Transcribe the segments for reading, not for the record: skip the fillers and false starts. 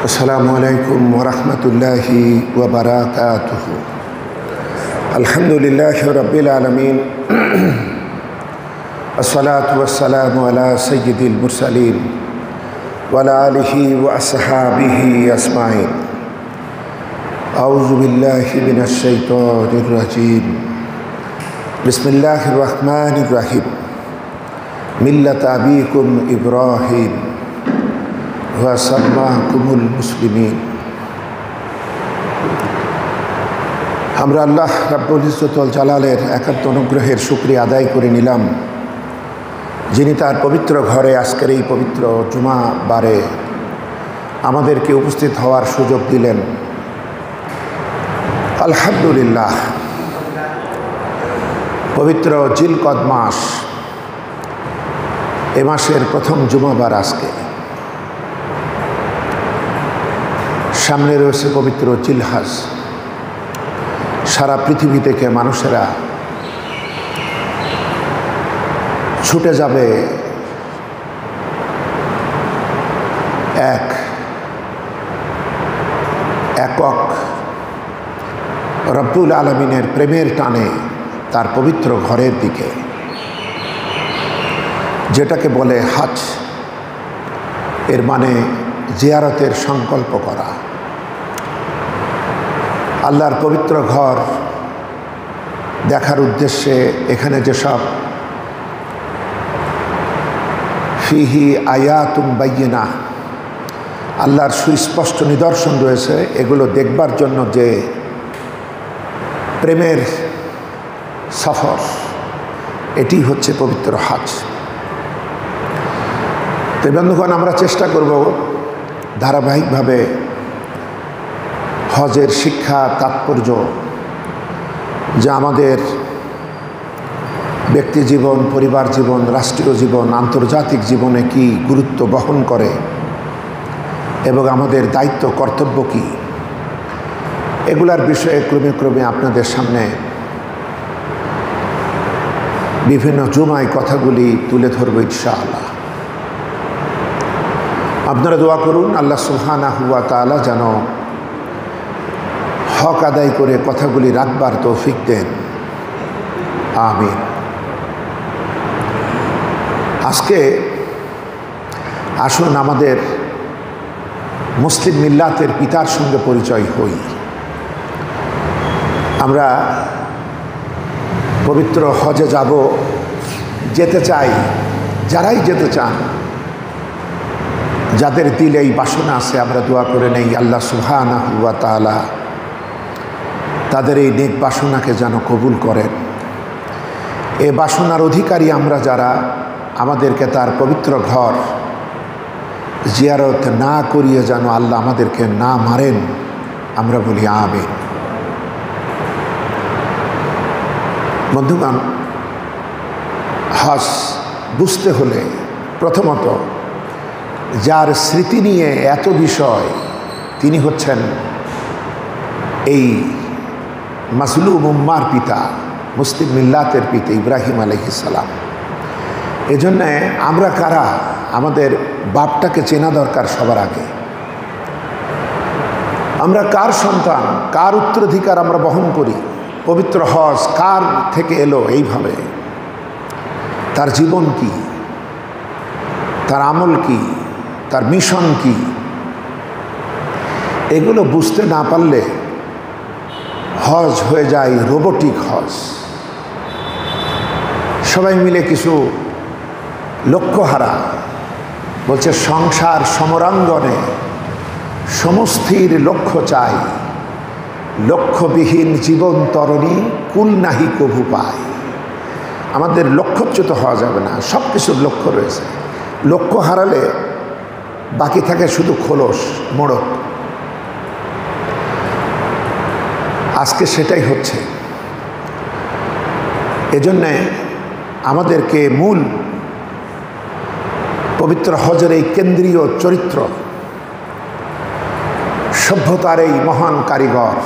আসসালামু আলাইকুম ওয়া রাহমাতুল্লাহি ওয়া বারাকাতুহু। আলহামদুলিল্লাহি রাব্বিল আলামিন, আসসালাতু ওয়াসসালামু আলা সাইয়্যিদিল মুরসালিন ওয়া আলা আলিহি ওয়া আসহাবিহি আজমাইন। আউযু বিল্লাহি মিনাশ শাইতানির রাজীম। বিসমিল্লাহির রহমানির রহিম। মিল্লাতা আবিকুম ইব্রাহিম ওয়া সাম্মাকুমুল মুসলিমিন। আমরা আল্লাহ রাব্বুল ইজ্জত ওয়াল জালালের একান্ত অনুগ্রহের শুকরিয়া আদায় করে নিলাম, যিনি তার পবিত্র ঘরে আজকের এই পবিত্র জুমা বারে আমাদেরকে উপস্থিত হওয়ার সুযোগ দিলেন। আলহামদুলিল্লাহ। পবিত্র জিলকদ মাস, এ মাসের প্রথম জুমাবার আজকে। সামনে রয়েছে পবিত্র জিলহজ। সারা পৃথিবী থেকে মানুষেরা ছুটে যাবে একক রব্বুল আলমিনের প্রেমের টানে তার পবিত্র ঘরের দিকে, যেটাকে বলে হজ। এর মানে জিয়ারতের সংকল্প করা। আল্লাহর পবিত্র ঘর দেখার উদ্দেশ্যে এখানে যেসব ফিহি আয়াতুম বাইয়িনাহ, আল্লাহর সুস্পষ্ট নিদর্শন রয়েছে, এগুলো দেখবার জন্য যে প্রেমের সফর, এটি হচ্ছে পবিত্র হজ। তো বন্ধুগণ, আমরা চেষ্টা করব ধারাবাহিকভাবে হজের শিক্ষা, তাৎপর্য, যা আমাদের ব্যক্তি জীবন, পরিবার জীবন, রাষ্ট্রীয় জীবন, আন্তর্জাতিক জীবনে কি গুরুত্ব বহন করে এবং আমাদের দায়িত্ব কর্তব্য কি, এগুলার বিষয়ে ক্রমে ক্রমে আপনাদের সামনে বিভিন্ন জুমায় কথাগুলি তুলে ধরব ইনশাআল্লাহ। আপনারা দোয়া করুন আল্লাহ সুবহানাহু ওয়া তাআলা যেন হক আদায় করে কথাগুলি রাখবার তৌফিক দেন। আমিন। আজকে আসুন আমাদের মুসলিম মিল্লাতের পিতার সঙ্গে পরিচয় হই। আমরা পবিত্র হজে যাব, যেতে চাই। যারাই যেতে চান, যাদের দিলে এই বাসনা আছে, আমরা দোয়া করে নেই আল্লাহ সুবহানাহু ওয়া তাআলা তাদের এই নেক বাসনাকে যেন কবুল করেন। এ বাসনার অধিকারী আমরা যারা, আমাদেরকে তার পবিত্র ঘর জিয়ারত না করিয়ে যেন আল্লাহ আমাদেরকে না মারেন, আমরা বলি আমিন। বন্ধুগণ, হজ বুঝতে হলে প্রথমত যার স্মৃতি নিয়ে এত বিষয়, তিনি হচ্ছেন এই মাজলুম উম্মার পিতা, মুসলিম মিল্লাতের পিতা ইব্রাহিম আলাইহিস সালাম। এজন্যে আমরা কারা, আমাদের বাপটাকে চেনা দরকার সবার আগে। আমরা কার সন্তান, কার উত্তরাধিকার আমরা বহন করি, পবিত্র হজ কার থেকে এলো, এইভাবে তার জীবন কি, তার আমল কি, তার মিশন কি, এগুলো বুঝতে না পারলে হজ হয়ে যায় রোবটিক হজ। সবাই মিলে কিছু লক্ষ্যহারা, বলছে সংসার সমরাঙ্গনে সমস্থির লক্ষ্য চাই, লক্ষ্যবিহীন জীবন তরণী কুল নাহি কভু পায়। আমাদের লক্ষ্যচ্যুত হওয়া যাবে না, সব কিছুর লক্ষ্য রয়েছে। লক্ষ্য হারালে বাকি থাকে শুধু খোলস, মোড়ক। আজকে সেটাই হচ্ছে। এজন্যে আমাদেরকে মূল পবিত্র হজের এই কেন্দ্রীয় চরিত্র, সভ্যতার এই মহান কারিগর,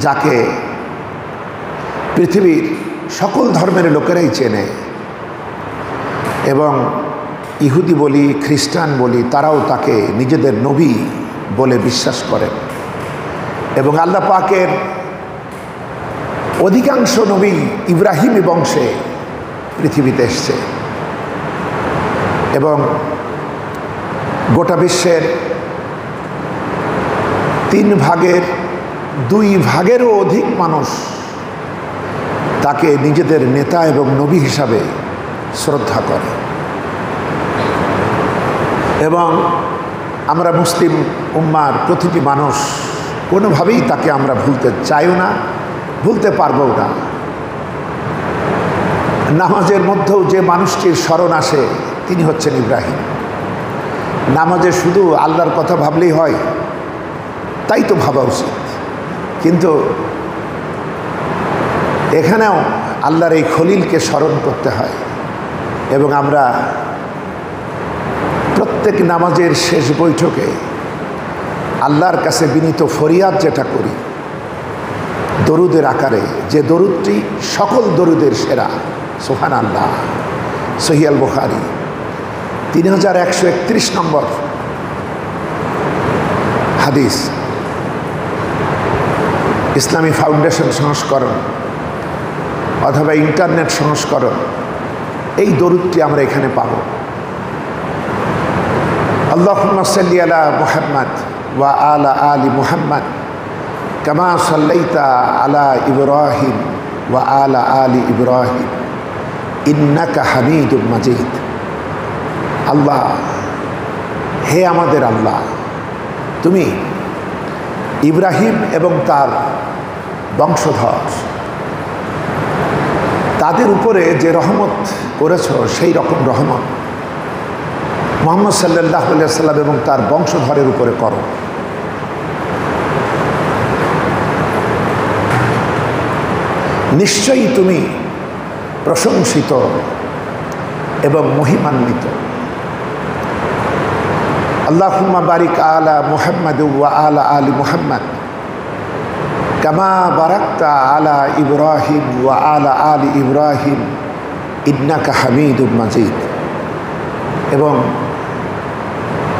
যাকে পৃথিবীর সকল ধর্মের লোকেরাই চেনে এবং ইহুদি বলি, খ্রিস্টান বলি, তারাও তাকে নিজেদের নবী বলে বিশ্বাস করেন। এবং আল্লাহ পাকের অধিকাংশ নবী ইব্রাহিমী বংশে পৃথিবীতে এসছে এবং গোটা বিশ্বের 3 ভাগের 2 ভাগেরও অধিক মানুষ তাকে নিজেদের নেতা এবং নবী হিসাবে শ্রদ্ধা করে। এবং আমরা মুসলিম উম্মার প্রতিটি মানুষ কোনোভাবেই তাকে আমরা ভুলতে চাইও না, ভুলতে পারবও না। নামাজের মধ্যেও যে মানুষটির স্মরণ আসে তিনি হচ্ছেন ইব্রাহিম। নামাজে শুধু আল্লাহর কথা ভাবলেই হয়? তাই তো ভাবা উচিত, কিন্তু এখানেও আল্লাহর এই খলিলকে স্মরণ করতে হয়। এবং আমরা প্রত্যেক নামাজের শেষ বৈঠকে আল্লাহর কাছে বিনীত ফরিয়াদ যেটা করি দরুদের আকারে, যে দরুদটি সকল দরুদের সেরা, সুবহানাল্লাহ, সহিহ আল বুখারী 3131 নম্বর হাদিস, ইসলামী ফাউন্ডেশন সংস্করণ অথবা ইন্টারনেট সংস্করণ, এই দরুদটি আমরা এখানে পাব। আল্লাহুম্মা সাল্লি আলা মুহাম্মাদ ওয়া আলা আলি মুহাম্মাদ কামা সাল্লাইতা আলা ইব্রাহিম ওয়া আলা আলি ইব্রাহিম ইন্নাকা হামিদুম মাজিদ। আল্লাহ, হে আমাদের আল্লাহ, তুমি ইব্রাহিম এবং তার বংশধর তাদের উপরে যে রহমত করেছ সেই রকম রহমত মুহাম্মদ সাল্লাল্লাহু আলাইহি ওয়াসাল্লাম এবং তার বংশধরের উপরে করো। নিশ্চয়ই তুমি প্রশংসিত এবং মহিমান্বিত। আল্লাহুম্মা বারিক আলা মুহাম্মাদ ওয়া আলা আলি মুহাম্মাদ কামা বারাকতা আলা ইব্রাহিম ওয়া আলা আলি ইব্রাহিম ইন্নাকা হামিদুম মাজিদ। এবং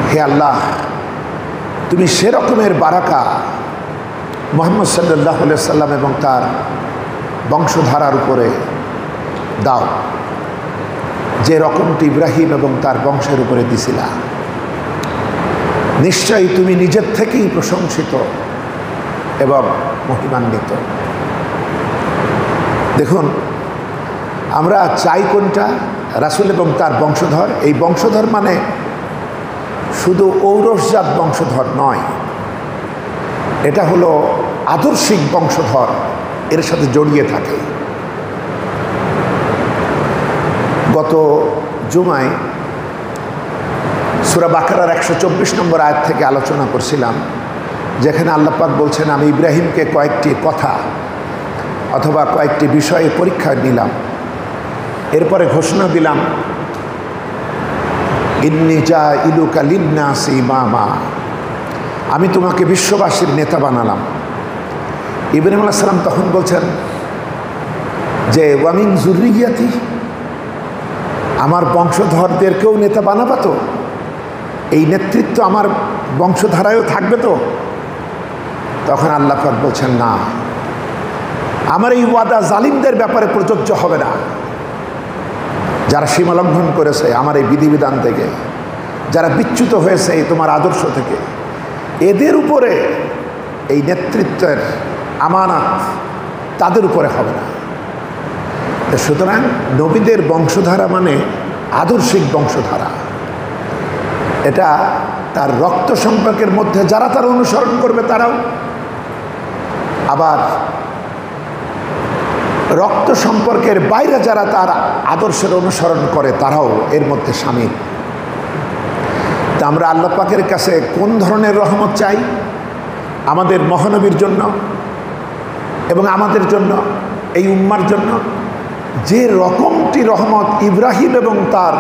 হে আল্লাহ, তুমি সেরকমের বারাকা মুহাম্মদ সাল্লাল্লাহু আলাইহি ওয়াসাল্লাম এবং তার বংশধারার উপরে দাও যে রকমটি ইব্রাহিম এবং তার বংশের উপরে দিছিলা। নিশ্চয়ই তুমি নিজের থেকেই প্রশংসিত এবং মহিমান্বিত। দেখুন, আমরা চাই কোনটা? রাসূল এবং তার বংশধর। এই বংশধর মানে শুধু ঔরসজাত বংশধর নয়, এটা হলো আদর্শিক বংশধর, এর সাথে জড়িয়ে থাকে। গত জুমায় সূরা বাকারার 124 নম্বর আয়াত থেকে আলোচনা করছিলাম, যেখানে আল্লাহ পাক বলছেন, আমি ইব্রাহিমকে কয়েকটি কথা অথবা কয়েকটি বিষয়ে পরীক্ষা নিলাম, এরপরে ঘোষণা দিলাম, ইন্নী জাইলুকা লিন্নাসি ইমামা, আমি তোমাকে বিশ্ববাসীর নেতা বানালাম। ইব্রাহিম আলাইহিস সালাম তখন বলছেন যে ওয়া মিন যুররিয়াতি, আমার বংশধরদেরকেও নেতা বানাবা তো? এই নেতৃত্ব আমার বংশধারায়ও থাকবে তো? তখন আল্লাহ পাক বলছেন, না, আমার এই ওয়াদা জালিমদের ব্যাপারে প্রযোজ্য হবে না। যারা সীমা লঙ্ঘন করেছে আমার এই বিধিবিধান থেকে, যারা বিচ্যুত হয়েছে এই তোমার আদর্শ থেকে, এদের উপরে এই নেতৃত্বের আমানত তাদের উপরে হবে না। সুতরাং নবীদের বংশধারা মানে আদর্শিক বংশধারা। এটা তার রক্ত সম্পর্কের মধ্যে যারা তার অনুসরণ করবে তারাও, আবার রক্ত সম্পর্কের বাইরে যারা তার আদর্শের অনুসরণ করে তারাও এর মধ্যে শামিল। তা আমরা আল্লাহ পাকের কাছে কোন ধরনের রহমত চাই? আমাদের মহানবীর জন্য এবং আমাদের জন্য, এই উম্মার জন্য যে রকমটি রহমত ইব্রাহিম এবং তার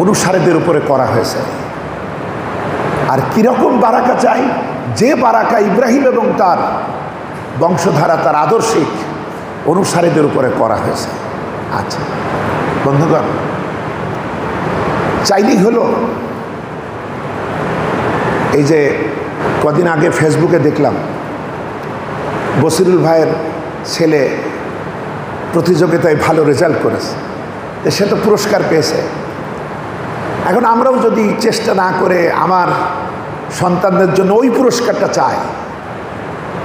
অনুসারীদের উপরে করা হয়েছে। আর কীরকম বারাকা চাই? যে বারাকা ইব্রাহিম এবং তার বংশধারা, তার আদর্শিক অনুসারীদের উপরে করা হয়েছে। আচ্ছা বন্ধুগণ, চাইলেই হলো। এই যে কদিন আগে ফেসবুকে দেখলাম বসিরুল ভাইয়ের ছেলে প্রতিযোগিতায় ভালো রেজাল্ট করেছে, সে তো পুরস্কার পেয়েছে। এখন আমরাও যদি চেষ্টা না করে আমার সন্তানদের জন্য ওই পুরস্কারটা চাই,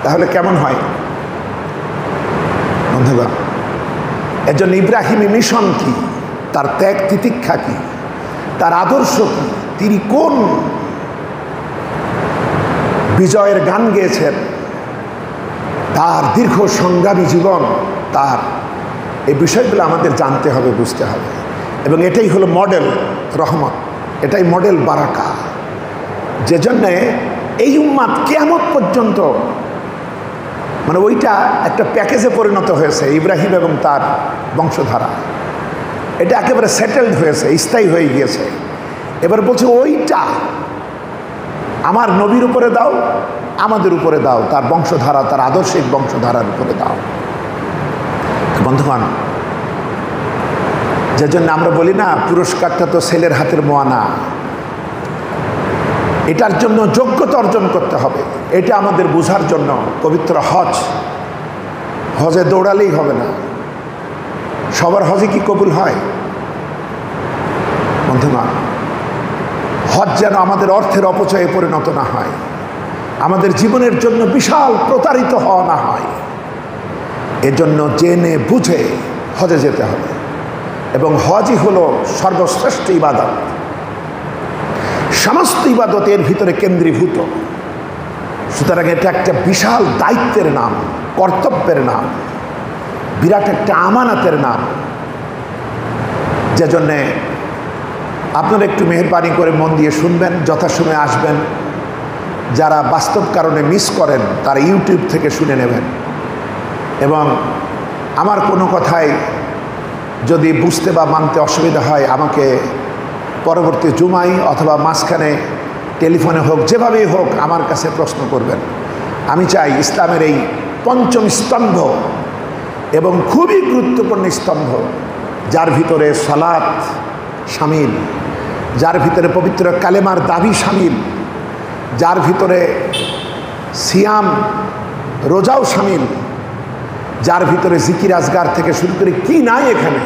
তাহলে কেমন হয় বন্ধুগণ? এর জন্য ইব্রাহিমী মিশন কি, তার ত্যাগ তিতিক্ষা কি, তার আদর্শ কি, তিনি কোন বিজয়ের গান গেয়েছেন, তার দীর্ঘ সংগ্রামী জীবন, তার এই বিষয়গুলো আমাদের জানতে হবে, বুঝতে হবে। এবং এটাই হলো মডেল রহমত, এটাই মডেল বারাকা, যে জন্যে এই উম্মাত কিয়ামত পর্যন্ত মানে ওইটা একটা প্যাকেজে পরিণত হয়েছে। ইব্রাহিম এবং তার বংশধারা এটা একেবারে সেটেলড হয়েছে, স্থায়ী হয়ে গিয়েছে। এবার বলছে ওইটা আমার নবীর উপরে দাও, আমাদের উপরে দাও, তার বংশধারা, তার আদর্শিক বংশধারার উপরে দাও। বন্ধুগণ, যে জন্য আমরা বলি না পুরস্কারটা তো ছেলের হাতের মোয়া না, এটার জন্য যোগ্যতা অর্জন করতে হবে। এটা আমাদের বোঝার জন্য পবিত্র হজে দৌড়ালেই হবে না। সবার হজে কি কবুল হয় বন্ধুগণ? হজ যেন আমাদের অর্থের অপচয়ে পরিণত না হয়, আমাদের জীবনের জন্য বিশাল প্রতারিত হওয়া না হয়। এজন্য জেনে বুঝে হজে যেতে হবে। এবং হজই হলো সর্বশ্রেষ্ঠ ইবাদত, সমস্ত ইবাদত এর ভিতরে কেন্দ্রীভূত। সুতরাং এটা একটা বিশাল দায়িত্বের নাম, কর্তব্যের নাম, বিরাট একটা আমানতের নাম। যে জন্যে আপনারা একটু মেহেরবানি করে মন দিয়ে শুনবেন, যথাসময়ে আসবেন। যারা বাস্তব কারণে মিস করেন তারা ইউটিউব থেকে শুনে নেবেন। এবং আমার কোনো কথাই যদি বুঝতে বা মানতে অসুবিধা হয়, আমাকে পরবর্তী জুমায় অথবা মাঝখানে টেলিফোনে হোক, যেভাবেই হোক আমার কাছে প্রশ্ন করবেন। আমি চাই ইসলামের এই পঞ্চম স্তম্ভ এবং খুবই গুরুত্বপূর্ণ স্তম্ভ, যার ভিতরে সালাত শামিল, যার ভিতরে পবিত্র কালেমার দাবি শামিল, যার ভিতরে সিয়াম রোজাও শামিল, যার ভিতরে জিকির আজগার থেকে শুরু করে কি নাই এখানে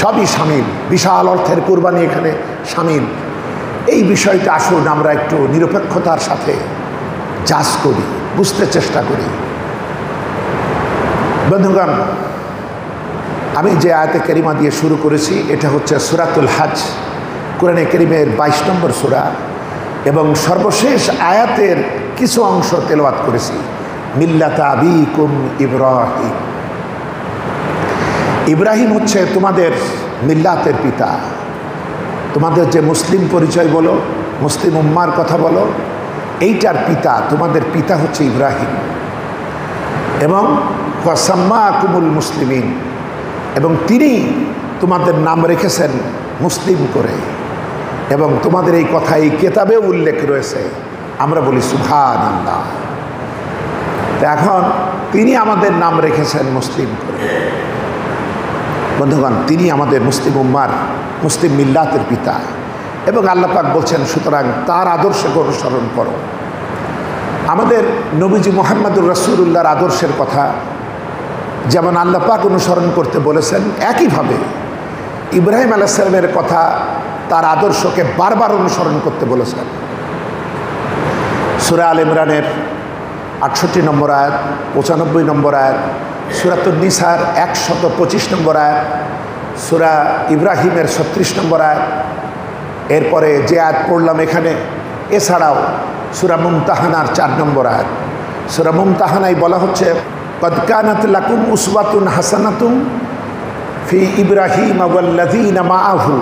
সবই শামিল, বিশাল অর্থের কুরবানি এখানে শামিল। এই বিষয়টা আসুন আমরা একটু নিরপেক্ষতার সাথে যাচ করি, বুঝতে চেষ্টা করি। বন্ধুগণ, আমি যে আয়াতে কারিমা দিয়ে শুরু করেছি এটা হচ্ছে সূরাতুল হজ, কোরআনে কারিমের 22 নম্বর সূরা, এবং সর্বশেষ আয়াতের কিছু অংশ তেলাওয়াত করেছি। মিল্লাতা আবিকুম ইব্রাহিম, ইব্রাহিম হচ্ছে তোমাদের মিল্লাতের পিতা। তোমাদের যে মুসলিম পরিচয় বলো, মুসলিম উম্মার কথা বলো, এইটার পিতা, তোমাদের পিতা হচ্ছে ইব্রাহিম। এবং ওয়াসাম্মাকুমুল মুসলিমিন, এবং তিনি তোমাদের নাম রেখেছেন মুসলিম করে। এবং তোমাদের এই কথা এই কেতাবেও উল্লেখ রয়েছে। আমরা বলি সুবহানাল্লাহ। এখন তিনি আমাদের নাম রেখেছেন মুসলিম করে। বন্ধুগণ, তিনি আমাদের মুসলিম উম্মার, মুসলিম মিল্লাতের পিতা। এবং আল্লাহ পাক বলছেন সুতরাং তার আদর্শকে অনুসরণ করো। আমাদের নবীজি মুহাম্মদুর রাসূলুল্লাহর আদর্শের কথা যেমন আল্লাহ পাক অনুসরণ করতে বলেছেন, একইভাবে ইব্রাহিম আলাইহিস সালামের কথা, তার আদর্শকে বারবার অনুসরণ করতে বলেছেন। সূরা আল ইমরানের 68 নম্বর আয়াত, 95 নম্বর আয়াত, সূরাতুন নিসার 125 নম্বর আয়াত, সূরা ইব্রাহিমের 36 নম্বর আয়াত, এরপরে যে আয়াত পড়লাম এখানে, এছাড়াও সূরা মুমতাহানার 4 নম্বর আয়াত। সূরা মুমতাহানায় বলা হচ্ছে কদ কানাত লাকুম উসওয়াতুন হাসানাতুন ফি ইব্রাহিম ওয়াল্লাযীনা মাআহু,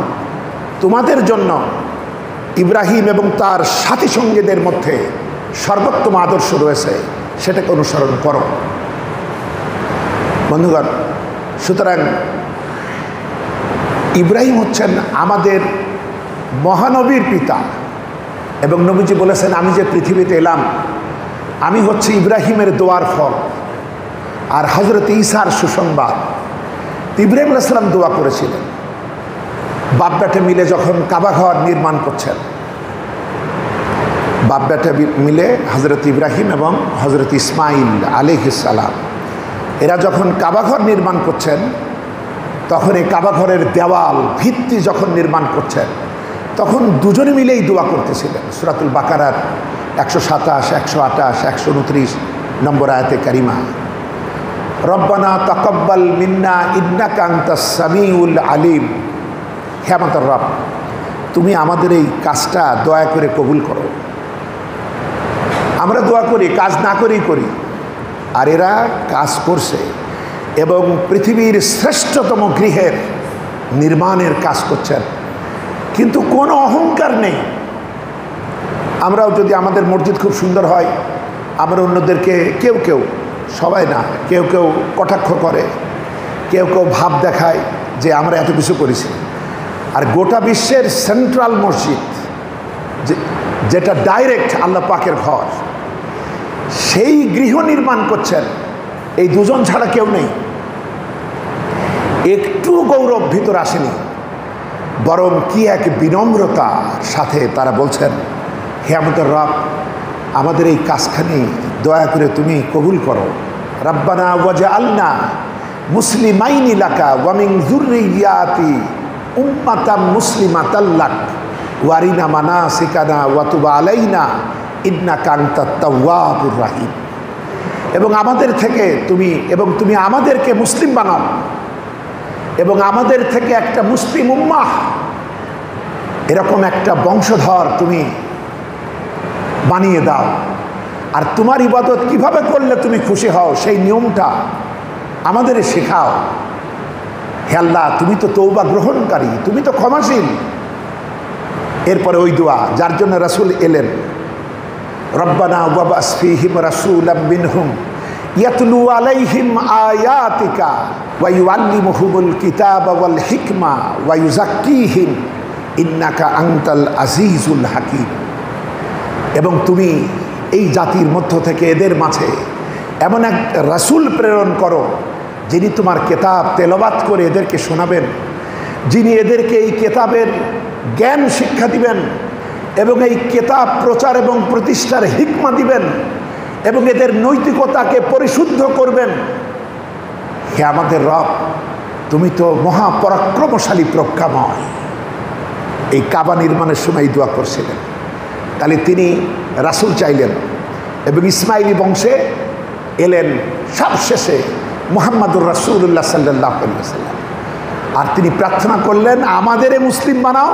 তোমাদের জন্য ইব্রাহিম এবং তার সাথী সঙ্গীদের মধ্যে সর্বোত্তম আদর্শ রয়েছে, সেটাকে অনুসরণ করো। বন্ধুগণ, সুতরাং ইব্রাহিম হচ্ছেন আমাদের মহানবীর পিতা। এবং নবীজি বলেছেন, আমি যে পৃথিবীতে এলাম আমি হচ্ছে ইব্রাহিমের দোয়ার ফল আর হযরত ঈসার সুসংবাদ। ইব্রাহিম আলাইহিস সালাম দোয়া করেছিলেন, বাপ বেটা মিলে যখন কাবা ঘর নির্মাণ করছেন, বাপ বেটা মিলে হজরত ইব্রাহিম এবং হজরত ইসমাইল আলাইহিস সালাম এরা যখন কাবা ঘর নির্মাণ করছেন, তখন এই কাবা ঘরের দেওয়াল ভিত্তি যখন নির্মাণ করছেন, তখন দুজনে মিলেই দোয়া করতেছিলেন। সূরাতুল বাকারার 127, 128, 129 নম্বর আয়াতে কারিমা, রব্বানা তাকাব্বাল মিন্না ইন্নাকা আনতাস সামিউল আলিম। হে আমাদের রব, তুমি আমাদের এই কাজটা দয়া করে কবুল করো। আমরা দোয়া করি, কাজ না করেই করি, আর এরা কাজ করছে এবং পৃথিবীর শ্রেষ্ঠতম গৃহের নির্মাণের কাজ করছেন, কিন্তু কোনো অহংকার নেই। আমরাও যদি আমাদের মসজিদ খুব সুন্দর হয়, আমরা অন্যদেরকে কেউ কেউ, সবাই না, কেউ কেউ কটাক্ষ করে, কেউ কেউ ভাব দেখায় যে আমরা এত কিছু করেছি। আর গোটা বিশ্বের সেন্ট্রাল মসজিদ, যেটা ডাইরেক্ট আল্লাহ পাকের ঘর, সেই গৃহ নির্মাণ করছেন এই দুজন ছাড়া কেউ নেই। একটু গৌরব ভিতর আসেনি, বরং কি এক বিনম্রতার সাথে তারা বলছেন, হে আমাদের রব, আমাদের এই কাজখানি দয়া করে তুমি কবুল করো। রব্বানা ওয়াজআলনা মুসলিমাইনি লাকা ওয়া মিন যুররিয়াতি উম্মাতাম মুসলিমাতাল লাক ওয়ারিনা মানাসিকানা ওয়া তুব আলাইনা ইন্নাকা আনতাত তাওয়াবুর রাহিম। এবং আমাদের থেকে তুমি আমাদেরকে মুসলিম বানাও, এবং আমাদের থেকে একটা মুসলিম উম্মাহ, এরকম একটা বংশধর তুমি বানিয়ে দাও। আর তোমার ইবাদত কিভাবে করলে তুমি খুশি হও সেই নিয়মটা আমাদের শেখাও। হে আল্লাহ, তুমি তো তওবা গ্রহণকারী, তুমি তো ক্ষমাশীল। এরপরে ওই দোয়া যার জন্য রাসূল এলেন, রব্বানা ওয়াবআস ফীহিম রাসূলাম মিনহুম ইয়াতলু আলাইহিম আয়াতিকা ওয়া ইউআল্লিমুহুমুল কিতাবা ওয়াল হিকমা ওয়া ইউযাক্কিহিম ইন্নাকা আনতাল আজিজুল হাকীম। এবং তুমি এই জাতির মধ্য থেকে এদের মাঝে এমন এক রাসূল প্রেরণ করো, যিনি তোমার কেতাব তেলাওয়াত করে এদেরকে শোনাবেন, যিনি এদেরকে এই কেতাবের জ্ঞান শিক্ষা দিবেন এবং এই কেতাব প্রচার এবং প্রতিষ্ঠার হিকমা দিবেন এবং এদের নৈতিকতাকে পরিশুদ্ধ করবেন। হে আমাদের রব, তুমি তো মহাপরাক্রমশালী প্রজ্ঞাময়। এই কাবা নির্মাণের সময় দোয়া করছিলেন। তাহলে তিনি রাসূল চাইলেন এবং ইসমাইলি বংশে এলেন সবশেষে মুহাম্মাদুর রাসূলুল্লাহ সাল্লাল্লাহু আলাইহি ওয়াসাল্লাম। আর তিনি প্রার্থনা করলেন, আমাদের মুসলিম বানাও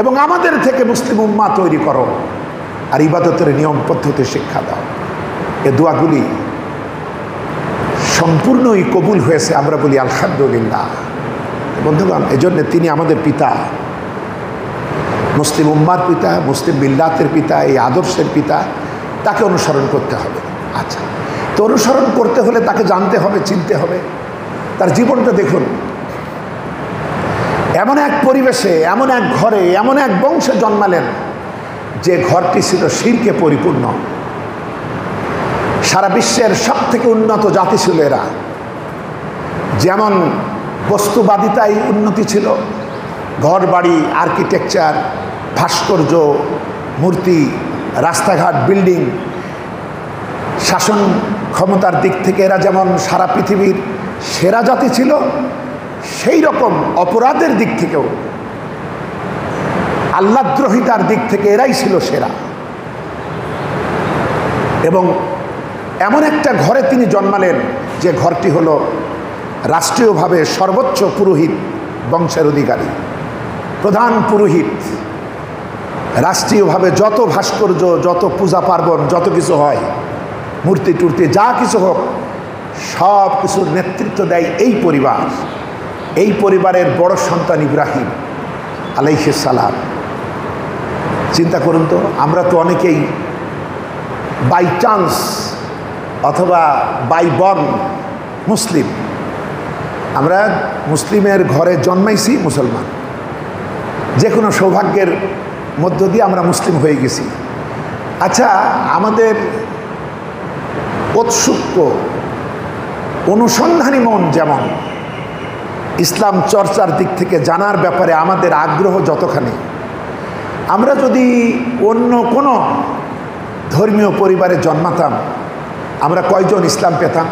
এবং আমাদের থেকে মুসলিম উম্মাহ তৈরি করো, আর ইবাদতের নিয়ম পদ্ধতি শিক্ষা দাও। এ দোয়াগুলি সম্পূর্ণই কবুল হয়েছে। আমরা বলি আলহামদুলিল্লাহ। বন্ধুগণ, এজন্য তিনি আমাদের পিতা, মুসলিম উম্মার পিতা, মুসলিম মিল্লাতের পিতা, এই আদর্শের পিতা। তাকে অনুসরণ করতে হবে। আচ্ছা, তো অনুসরণ করতে হলে তাকে জানতে হবে, চিনতে হবে। তার জীবনটা দেখুন, এমন এক পরিবেশে, এমন এক ঘরে, এমন এক বংশে জন্মালেন যে ঘরটি ছিল শিরকে পরিপূর্ণ। সারা বিশ্বের সব থেকে উন্নত জাতি ছিল এরা। যেমন বস্তুবাদিতায় উন্নতি ছিল, ঘর বাড়ি, আর্কিটেকচার, ভাস্কর্য, মূর্তি, রাস্তাঘাট, বিল্ডিং, শাসন ক্ষমতার দিক থেকে এরা যেমন সারা পৃথিবীর সেরা জাতি ছিল, সেই রকম অপরাধের দিক থেকেও, আল্লাহদ্রোহিতার দিক থেকে এরাই ছিল সেরা। এবং এমন একটা ঘরে তিনি জন্মালেন যে ঘরটি হলো রাষ্ট্রীয়ভাবে সর্বোচ্চ পুরোহিত বংশের অধিকারী, প্রধান পুরোহিত। রাষ্ট্রীয়ভাবে যত ভাস্কর্য, যত পূজা পার্বণ, যত কিছু হয়, মূর্তি টুর্তি যা কিছু হোক, সব কিছুর নেতৃত্ব দেয় এই পরিবার। এই পরিবারের বড় সন্তান ইব্রাহিম আলাইহিস সালাম। চিন্তা করুন তো, আমরা তো অনেকেই বাই চান্স অথবা বাই বর্ন মুসলিম। আমরা মুসলিমের ঘরে জন্মাইছি, মুসলমান, যে কোনো সৌভাগ্যের মধ্য দিয়ে আমরা মুসলিম হয়ে গেছি। আচ্ছা, আমাদের ঔৎসুক্য অনুসন্ধানী মন যেমন, ইসলাম চর্চার দিক থেকে জানার ব্যাপারে আমাদের আগ্রহ যতখানি, আমরা যদি অন্য কোনো ধর্মীয় পরিবারে জন্মাতাম, আমরা কয়জন ইসলাম পেতাম?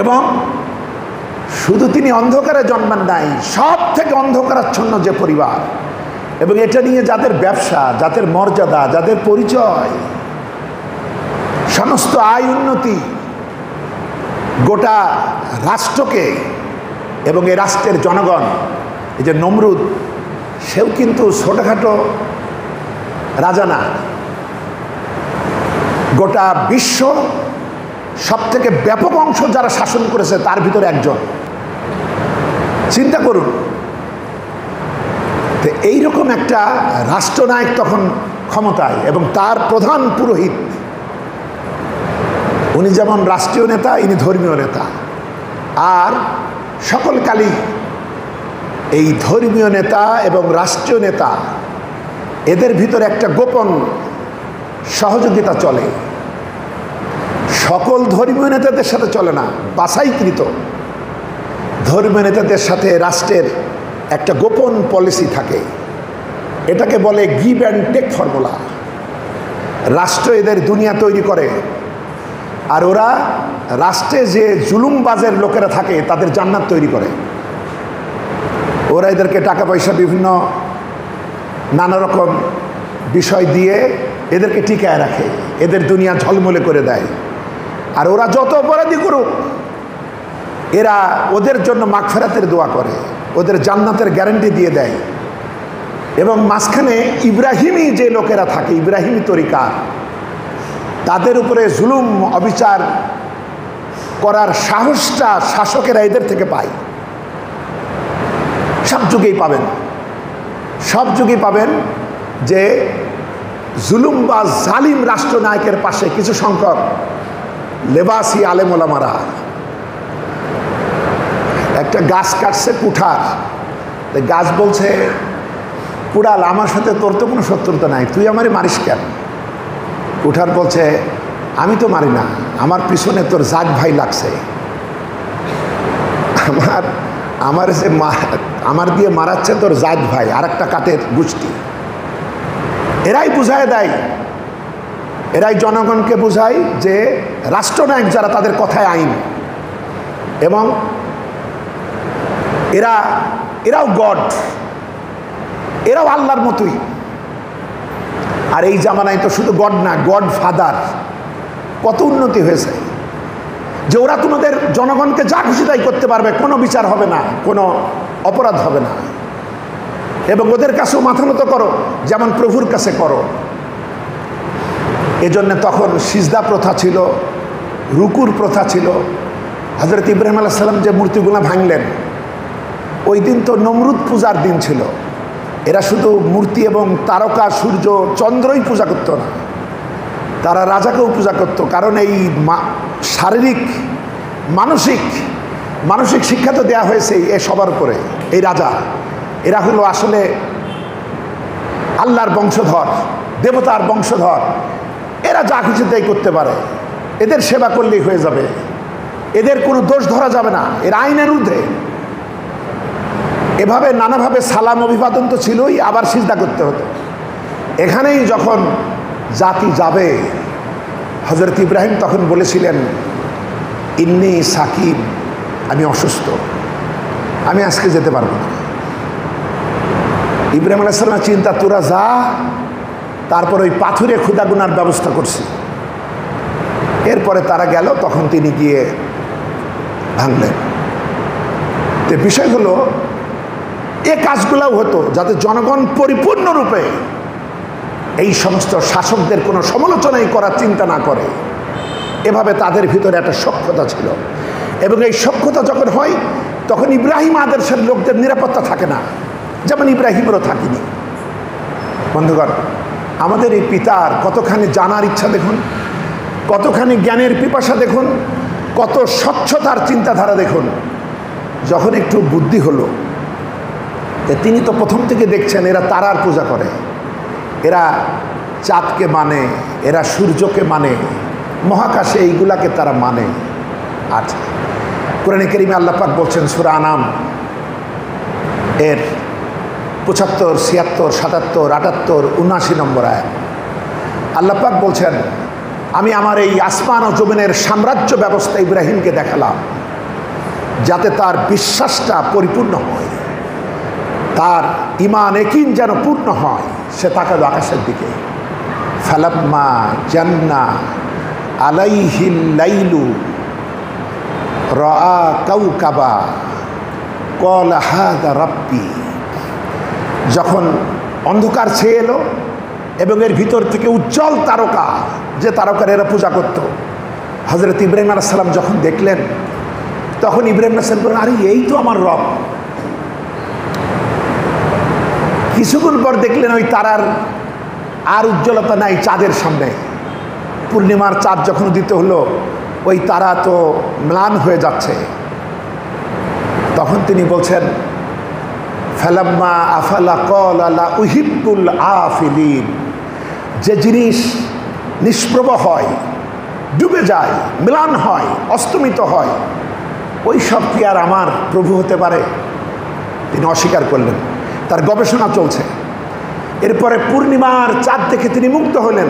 এবং শুধু তিনি অন্ধকারে জন্মান নাই, সব থেকে অন্ধকারাচ্ছন্ন যে পরিবার, এবং এটা নিয়ে যাদের ব্যবসা, যাদের মর্যাদা, যাদের পরিচয়, সমস্ত আয় উন্নতি, গোটা রাষ্ট্রকে এবং এই রাষ্ট্রের জনগণ, এই যে নমরুদ, সেও কিন্তু ছোটোখাটো রাজা না, গোটা বিশ্ব সব থেকে ব্যাপক অংশ যারা শাসন করেছে তার ভিতরে একজন। চিন্তা করুন, তো এইরকম একটা রাষ্ট্রনায়ক তখন ক্ষমতায়, এবং তার প্রধান পুরোহিত, উনি যেমন রাষ্ট্রীয় নেতা, ইনি ধর্মীয় নেতা। আর সকল কালই এই ধর্মীয় নেতা এবং রাষ্ট্রীয় নেতা, এদের ভিতরে একটা গোপন সহযোগিতা চলে। সকল ধর্মীয় নেতাদের সাথে চলে না, বাছাইকৃত ধর্মীয় নেতাদের সাথে রাষ্ট্রের একটা গোপন পলিসি থাকে। এটাকে বলে গিভ অ্যান্ড টেক ফর্মুলা। রাষ্ট্র এদের দুনিয়া তৈরি করে, আর ওরা রাষ্ট্রে যে জুলুমবাজের লোকেরা থাকে তাদের জান্নাত তৈরি করে। ওরা এদেরকে টাকা পয়সা, বিভিন্ন নানা রকম বিষয় দিয়ে এদেরকে টিকায় রাখে, এদের দুনিয়া ঝলমলে করে দেয়। আর ওরা যত অপরাধী করুক, এরা ওদের জন্য মাগফিরাতের দোয়া করে, ওদের জান্নাতের গ্যারান্টি দিয়ে দেয়। এবং মাঝখানে ইব্রাহিমী যে লোকেরা থাকে, ইব্রাহিমী তরিকা, তাদের উপরে জুলুম অবিচার করার সাহসটা শাসকেরা এদের থেকে পায়। সব যুগেই পাবেন, সব যুগেই পাবেন যে জুলুম বা জালিম রাষ্ট্রনায়কের পাশে কিছু সংখ্যক লেবাসী আলেম ওলামারা। একটা গাছ কাটছে কুঠার, গাছ বলছে, কুড়াল, আমার সাথে তোর তো কোনো শত্রুতা নাই, তুই আমারে মারিস কেন? কুঠার বলছে, আমি তো মারি না, আমার পিছনে তোর জাগ ভাই লাগছে, আমার যে আমার দিয়ে মারাচ্ছে তোর জাগ ভাই, আর একটা কাঠের গোষ্ঠী। এরাই বুঝায় দেয়, এরাই জনগণকে বুঝায় যে রাষ্ট্রনায়ক যারা, তাদের কথায় আইন, এবং এরাও গড, এরাও আল্লাহর মতোই। আর এই জামানায় তো শুধু গড না, গড ফাদার। কত উন্নতি হয়েছে যে ওরা তোমাদের জনগণকে যা খুশি তাই করতে পারবে, কোনো বিচার হবে না, কোনো অপরাধ হবে না। এবং ওদের কাছেও মাথা নত করো, যেমন প্রভুর কাছে করো। এজন্য তখন সিজদা প্রথা ছিল, রুকুর প্রথা ছিল। হযরত ইব্রাহিম আলাইহিস সালাম যে মূর্তিগুলো ভাঙলেন, ওই দিন তো নমরুদ পূজার দিন ছিল। এরা শুধু মূর্তি এবং তারকা, সূর্য, চন্দ্রই পূজা করতো না, তারা রাজাকেও পূজা করত। কারণ এই শারীরিক মানসিক শিক্ষা তো দেওয়া হয়েছে এ সবার উপরে। এই রাজা, এরা হলো আসলে আল্লাহর বংশধর, দেবতার বংশধর। এরা যা কিছু তাই করতে পারে, এদের সেবা করলেই হয়ে যাবে, এদের কোনো দোষ ধরা যাবে না, এর আইনের ঊর্ধ্বে। এভাবে নানাভাবে সালাম অভিবাদন তো ছিলই, আবার সিজদা করতে হতো। এখানেই যখন জাতি যাবে, হযরত ইব্রাহিম তখন বলেছিলেন, ইন্নী সাকিব, আমি অসুস্থ, আমি আজকে যেতে পারবো না। ইব্রাহিম আলাইহিস সালাম চিন্তা, তোরা যা, তারপর ওই পাথরে ক্ষুধা গুনার ব্যবস্থা করছি। এরপরে তারা গেল, তখন তিনি গিয়ে ভাঙলেন। তো বিষয় হলো, এ কাজগুলোও হতো যাতে জনগণ পরিপূর্ণরূপে এই সমস্ত শাসকদের কোনো সমালোচনাই করার চিন্তা না করে। এভাবে তাদের ভিতরে একটা সখ্যতা ছিল। এবং এই সখ্যতা যখন হয়, তখন ইব্রাহিম আদর্শের লোকদের নিরাপত্তা থাকে না, যেমন ইব্রাহিমেরও থাকেনি। বন্ধুগণ, আমাদের এই পিতার কতখানি জানার ইচ্ছা দেখুন, কতখানি জ্ঞানের পিপাসা দেখুন, কত স্বচ্ছতার চিন্তাধারা দেখুন। যখন একটু বুদ্ধি হলো, তিনি তো প্রথম থেকে দেখছেন এরা তারার পূজা করে, এরা চাঁদকে মানে, এরা সূর্যকে মানে, মহাকাশে এইগুলাকে তারা মানে। আচ্ছা, কোরআনে কারিমে আল্লাহ পাক বলছেন সূরা আনাম এর ৭৫, ৭৬, ৭৭, ৭৮, ৭৯ নম্বর আয়াত। আল্লাহ পাক বলছেন, আমি আমার এই আসমান ও জমিনের সাম্রাজ্য ব্যবস্থা ইব্রাহিমকে দেখালাম যাতে তার বিশ্বাসটা পরিপূর্ণ হয়, তার ঈমান ইয়াকিন যেন পূর্ণ হয়। সে তাকালো আকাশের দিকে। ফালাম্মা জান্না আলাইহিল লাইলু রাআ কাওকাবা ক্বালা হাযা রাব্বি। যখন অন্ধকার ছেয়ে এলো এবং এর ভিতর থেকে উজ্জ্বল তারকা, যে তারকার এরা পূজা করত, হযরত ইব্রাহিম আলাইহিস সালাম যখন দেখলেন, তখন ইব্রাহিম আলাইহিস সালাম বললেন, আরে এই তো আমার রব। কিছুক্ষণ পর দেখলেন ওই তারার আর উজ্জ্বলতা নাই চাঁদের সামনে। পূর্ণিমার চাঁদ যখন উদিত হলো, ওই তারা তো ম্লান হয়ে যাচ্ছে। তখন তিনি বলছেন, ফালাম্মা আফালা ক্বালা লা উহিব্বুল আফিলিন। যে জিনিস নিষ্প্রভ হয়, ডুবে যায়, ম্লান হয়, অস্তমিত হয়, ওই সব কি আর আমার প্রভু হতে পারে? তিনি অস্বীকার করলেন। তার গবেষণা চলছে। এরপরে পূর্ণিমার চাঁদ দেখে তিনি মুগ্ধ হলেন,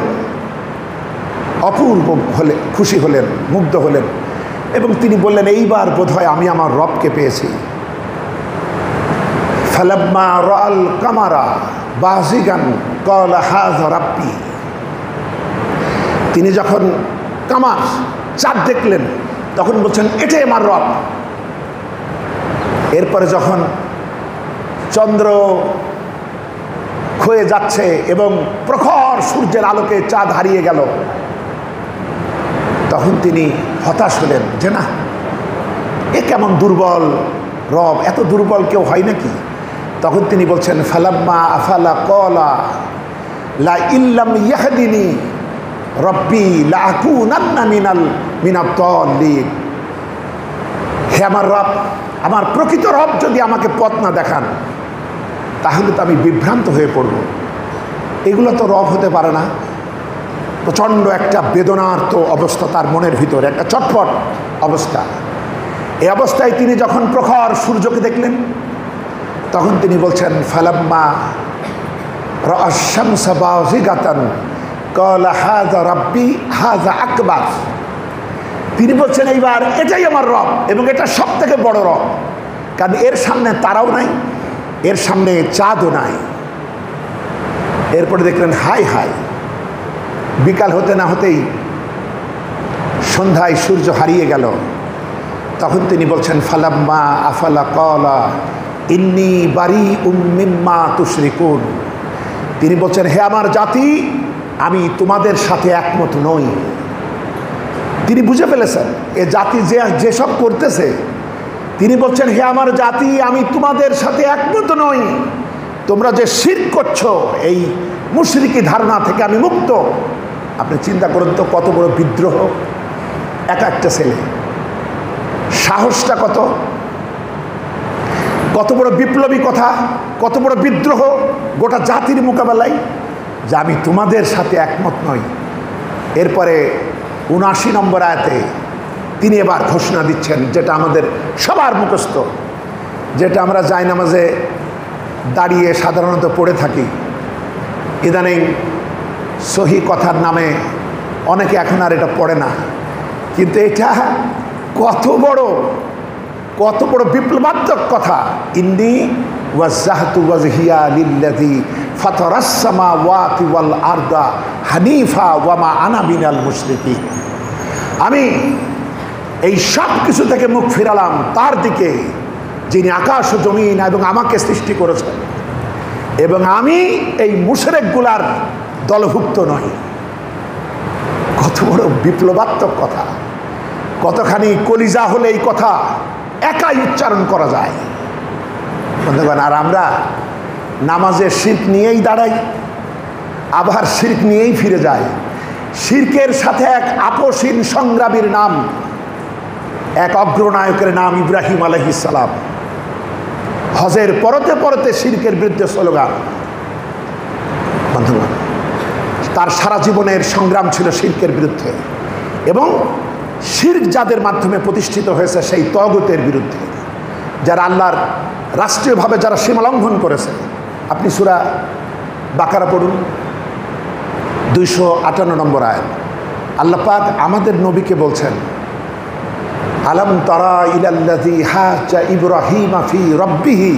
অপূর্ব হলে খুশি হলেন, মুগ্ধ হলেন, এবং তিনি বললেন, এইবার বোধহয় আমি আমার রবকে পেয়েছি। ফালাম্মা রাআল কামারা বাযিগান ক্বালা হাযা রাব্বি। তিনি যখন কামার চাঁদ দেখলেন, তখন বলছেন, এটাই আমার রব। এরপরে যখন চন্দ্র ক্ষয়ে যাচ্ছে এবং প্রখর সূর্যের আলোকে চাঁদ হারিয়ে গেল, তখন তিনি হতাশ হলেন যে না, এ কেমন দুর্বল রব, এত দুর্বল কেউ হয় নাকি? তখন তিনি বলছেন, ফালাম্মা আফালা ক্বালা লা ইল্লাম ইয়াহদিনি রব্বি লা আকুনান্না মিনাত দাল্লিন। হে আমার রব, আমার প্রকৃত রব যদি আমাকে পথ না দেখান, তাহলে তো আমি বিভ্রান্ত হয়ে পড়ব। এগুলো তো রব হতে পারে না। প্রচণ্ড একটা বেদনার্ত অবস্থা তার মনের ভিতরে, একটা চটপট অবস্থা। এই অবস্থায় তিনি যখন প্রখর সূর্যকে দেখলেন, তখন তিনি বলছেন, ফালাম্মা রাআশ শামসা বাযিগাতান ক্বালা হাযা রাব্বি হাযা আকবার। তিনি বলছেন, এইবার এটাই আমার রব এবং এটা সব থেকে বড় রব, কারণ এর সামনে তারাও নাই, এর সামনে চাঁদও নাই। এরপরে দেখলেন, হাই হাই, বিকাল হতে না হতেই সন্ধ্যায় সূর্য হারিয়ে গেল। তখন তিনি বলছেন, ফালাম্মা আফালা ক্বালা ইন্নী বারিউম মিম্মা তুশরিকুন। তিনি বলছেন, হে আমার জাতি, আমি তোমাদের সাথে একমত নই। তিনি বুঝে ফেলেছেন এ জাতি যেসব করতেছে, তিনি বলছেন, হে আমার জাতি, আমি তোমাদের সাথে একমত নই। তোমরা যে শিরক করছো, এই মুশরিকি ধারণা থেকে আমি মুক্ত। আপনি চিন্তা করুন তো, কত বড় বিদ্রোহ। একটা ছেলে, সাহসটা কত, কত বড় বিপ্লবী কথা, কত বড় বিদ্রোহ গোটা জাতির মোকাবেলায়, যে আমি তোমাদের সাথে একমত নই। এরপরে ৭৯ নম্বর আয়াতে তিনি এবার ঘোষণা দিচ্ছেন, যেটা আমাদের সবার মুখস্থ, যেটা আমরা জায়নামাজে দাঁড়িয়ে সাধারণত পড়ে থাকি। ইদানিং সহি কথার নামে অনেকে এখন আর এটা পড়ে না, কিন্তু এটা কত বড় বিপ্লবাত্মক কথা। ইন্নী ওয়াজ্জাহতু ওয়াজহিয়া লিল্লাযী ফাতারাস সামাওয়াতি ওয়াল আরদা হানিফা ওয়া মা আনা মিনাল মুশরিকিন। আমি এই সব কিছু থেকে মুখ ফিরালাম তার দিকে, যিনি আকাশ ও জমিন এবং আমাকে সৃষ্টি করেছেন, এবং আমি এই মুশরিকগুলার দলভুক্ত নই। কত বড় বিপ্লবাত্মক কথা, কতখানি কলিজা হলে এই কথা একাই উচ্চারণ করা যায়। বন্ধুগণ, আর আমরা নামাজে শিরক নিয়েই দাঁড়াই, আবার শিরক নিয়েই ফিরে যাই। শিরকের সাথে এক আপসহীন সংগ্রামীর নাম, এক অগ্রনায়কের নাম ইব্রাহিম আলাইহিস সালাম। হজের পরতে পরতে শিরকের বিরুদ্ধে স্লোগান। বন্ধুগণ, তার সারা জীবনের সংগ্রাম ছিল শিরকের বিরুদ্ধে, এবং শিরক যাদের মাধ্যমে প্রতিষ্ঠিত হয়েছে সেই তগুতের বিরুদ্ধে, যারা আল্লাহর রাষ্ট্রীয়ভাবে যারা সীমালঙ্ঘন করেছে। আপনি সূরা বাকারা পড়ুন, 258 নম্বর আয়াত। আল্লাহ পাক আমাদের নবীকে বলছেন, আলাম তারা ইলাল্লাযী হাজ্জা ইব্রাহিমা ফি রাব্বিহি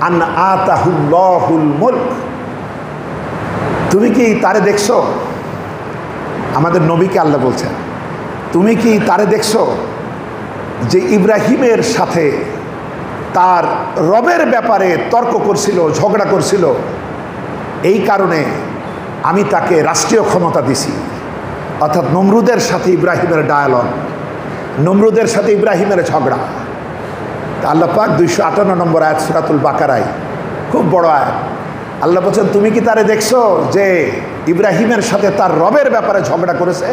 আন আতাহুল্লাহুল মুলক। তুমি কি তারে দেখছো? আমাদের নবীকে আল্লাহ বলছেন, তুমি কি তারে দেখছো যে ইব্রাহিমের সাথে তার রবের ব্যাপারে তর্ক করছিল, ঝগড়া করছিল, এই কারণে আমি তাকে রাষ্ট্রীয় ক্ষমতা দিছি। অর্থাৎ নমরুদের সাথে ইব্রাহিমের ডায়ালগ, নমরুদের সাথে ইব্রাহিমের ঝগড়া। আল্লাহ পাক 258 নম্বর আয়াত সূরাতুল বাকারায়, খুব বড় আয়াত। আল্লাহ বলছেন, তুমি কি তারে দেখছো যে ইব্রাহিমের সাথে তার রবের ব্যাপারে ঝগড়া করেছে?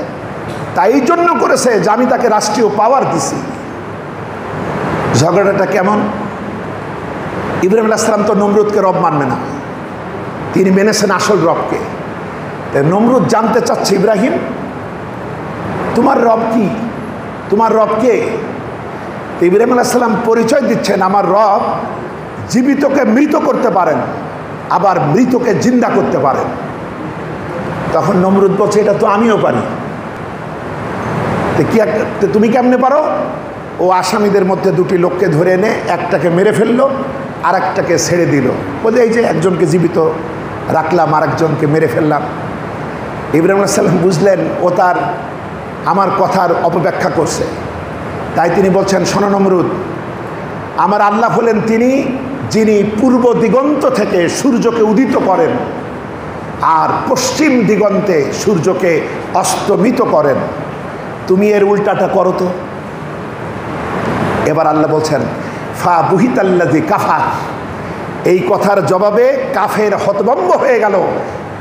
তাই জন্য করেছে যে আমি তাকে রাষ্ট্রীয় পাওয়ার দিছি। ঝগড়াটা কেমন? ইব্রাহিম আলাইহিস সালাম তো নমরুদকে রব মানবে না, তিনি মেনেছেন আসল রবকে। নমরুদ জানতে চাচ্ছে, ইব্রাহিম তোমার রব কি, তোমার রব কে? ইব্রাহিম আলাইহিস সালাম পরিচয় দিচ্ছেন, আমার রব জীবিতকে মৃত করতে পারেন, আবার মৃতকে জিন্দা করতে পারেন। তখন নমরুদ বলছে, এটা তো আমিও পারি। তুমি কেমনে পারো? ও আসামিদের মধ্যে দুটি লোককে ধরে এনে একটাকে মেরে ফেললো, আর একটাকে ছেড়ে দিল। বলছে, এই যে একজনকে জীবিত রাখলাম, আর একজনকে মেরে ফেললাম। ইব্রাহিম আলাইহিস সালাম বুঝলেন ও তার আমার কথার অপব্যাখ্যা করছে। তাই তিনি বলছেন, শোনো নমরুদ, আমার আল্লাহ হলেন তিনি যিনি পূর্ব দিগন্ত থেকে সূর্যকে উদিত করেন আর পশ্চিম দিগন্তে সূর্যকে অস্তমিত করেন। তুমি এর উল্টাটা করো তো। এবার আল্লাহ বলছেন, ফা বুহিতাল্লাযী কাফার। এই কথার জবাবে কাফের হতভম্ব হয়ে গেল,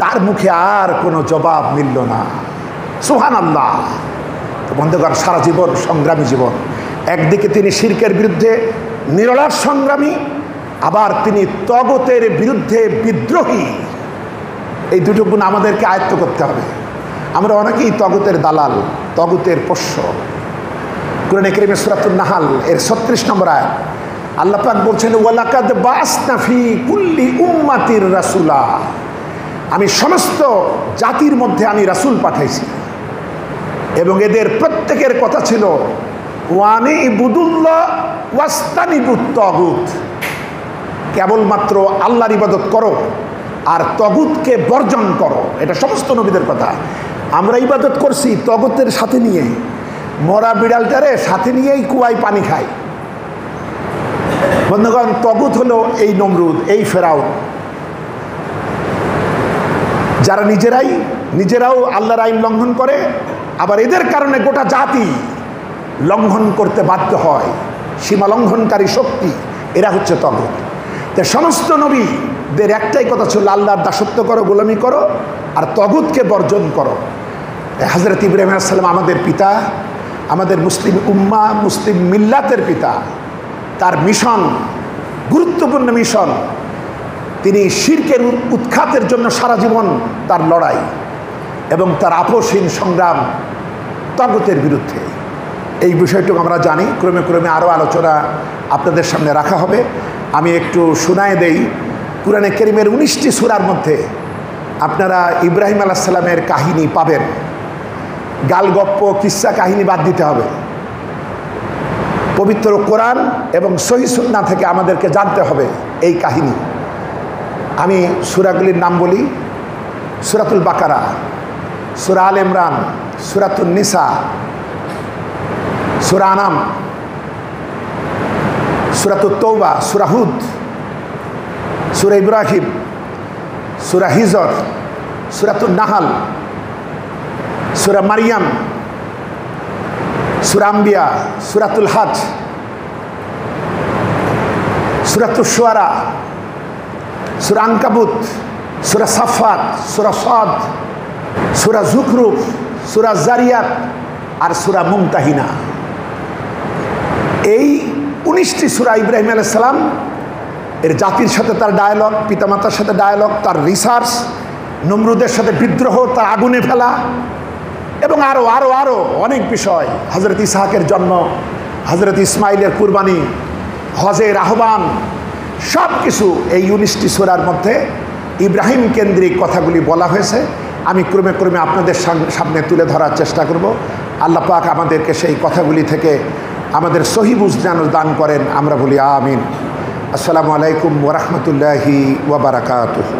তার মুখে আর কোনো জবাব মিলল না। সুবহানাল্লাহ। তো বন্ধুগণ, সারা জীবন সংগ্রামী জীবন। একদিকে তিনি শিরকের বিরুদ্ধে নিরলস সংগ্রামী, আবার তিনি তগতের বিরুদ্ধে বিদ্রোহী। এই দুটো গুণ আমাদেরকে আয়ত্ত করতে হবে। আমরা অনেকেই তগতের দালাল, তগতের পোষ্য। কুরআনে কারীমে সূরাতুন নাহাল এর 36 নম্বর আয়াত আল্লাহ পাক বলছেন, ওয়ালাকাদ বাসনা ফি কুল্লি উম্মাতির রাসূলা। আমি সমস্ত জাতির মধ্যে আমি রাসূল পাঠাইছি, এবং এদের প্রত্যেকের কথা ছিল ওয়ানি ইবুদুল্লাহ ওয়াস্তানিবুত তাগুত। কেবলমাত্র আল্লাহর ইবাদত করো আর তগুতকে বর্জন করো। এটা সমস্ত নবীদের কথা। আমরা ইবাদত করছি তগুতের সাথে নিয়ে, মরা বিড়ালটারে সাথে নিয়েই কুয়ায় পানি খায়। বন্ধুগণ, তগুত হলো এই নমরুদ, এই ফেরাউন, যারা নিজেরাও আল্লাহর আইন লঙ্ঘন করে, আবার এদের কারণে গোটা জাতি লঙ্ঘন করতে বাধ্য হয়। সীমা লঙ্ঘনকারী শক্তি, এরা হচ্ছে তগুত। তো সমস্ত নবীদের একটাই কথা ছিল, আল্লাহর দাসত্ব করো, গোলামি করো, আর তগুতকে বর্জন করো। হযরত ইব্রাহিম আলাইহিস সালাম আমাদের পিতা, আমাদের মুসলিম উম্মাহ, মুসলিম মিল্লাতের পিতা। তার মিশন, গুরুত্বপূর্ণ মিশন। তিনি শিরকের উৎখাতের জন্য সারা জীবন তার লড়াই, এবং তার আপোষহীন সংগ্রাম তগুতের বিরুদ্ধে। এই বিষয়টুকু আমরা জানি। ক্রমে ক্রমে আরও আলোচনা আপনাদের সামনে রাখা হবে। আমি একটু শোনায় দেই, কুরআনে কারীমের 19টি সূরার মধ্যে আপনারা ইব্রাহিম আলাইহিস সালামের কাহিনী পাবেন। গালগপ্প, কিস্সা কাহিনী বাদ দিতে হবে। পবিত্র কোরআন এবং সহিহ সুন্নাহ থেকে আমাদেরকে জানতে হবে এই কাহিনী। আমি সূরাগুলির নাম বলি, সূরাতুল বাকারা, সূরা আল ইমরান, সূরাতুন নিসা, সূরা আনাম, সূরাতুত তওবা, সূরা হুদ, সূরা ইব্রাহিম, সূরা হিজর, সূরাতুন নাহাল, সূরা মারিয়াম, সূরা আম্বিয়া, সূরাতুল হজ, সূরাতুশ শুআরা, সূরা আনকাবুত, সূরা সাফাত, সূরা সাদ, সূরা যুখরুফ, সূরা জারিয়াত আর সূরা মুমতাহিনা। এই 19টি সূরা ইব্রাহিম আলাইহিস সালাম এর জাতির সাথে তার ডায়ালগ, পিতামাতার সাথে ডায়ালগ, তার রিসার্চ, নমরুদের সাথে বিদ্রোহ, তার আগুনে ফেলা, এবং আরও আরও আরও অনেক বিষয়, হজরত ইসহাকের জন্ম, হজরত ইসমাইলের কুরবানি, হজের আহ্বান, সব কিছু এই 19টি সূরার মধ্যে ইব্রাহিম কেন্দ্রিক কথাগুলি বলা হয়েছে। আমি ক্রমে ক্রমে আপনাদের সামনে তুলে ধরার চেষ্টা করব। আল্লাহ পাক আমাদেরকে সেই কথাগুলি থেকে আমাদের সহি বুঝ যেন দান করেন, আমরা বলি আমিন। আসসালামু আলাইকুম ওয়া রাহমাতুল্লাহি ওয়া বারাকাতুহু।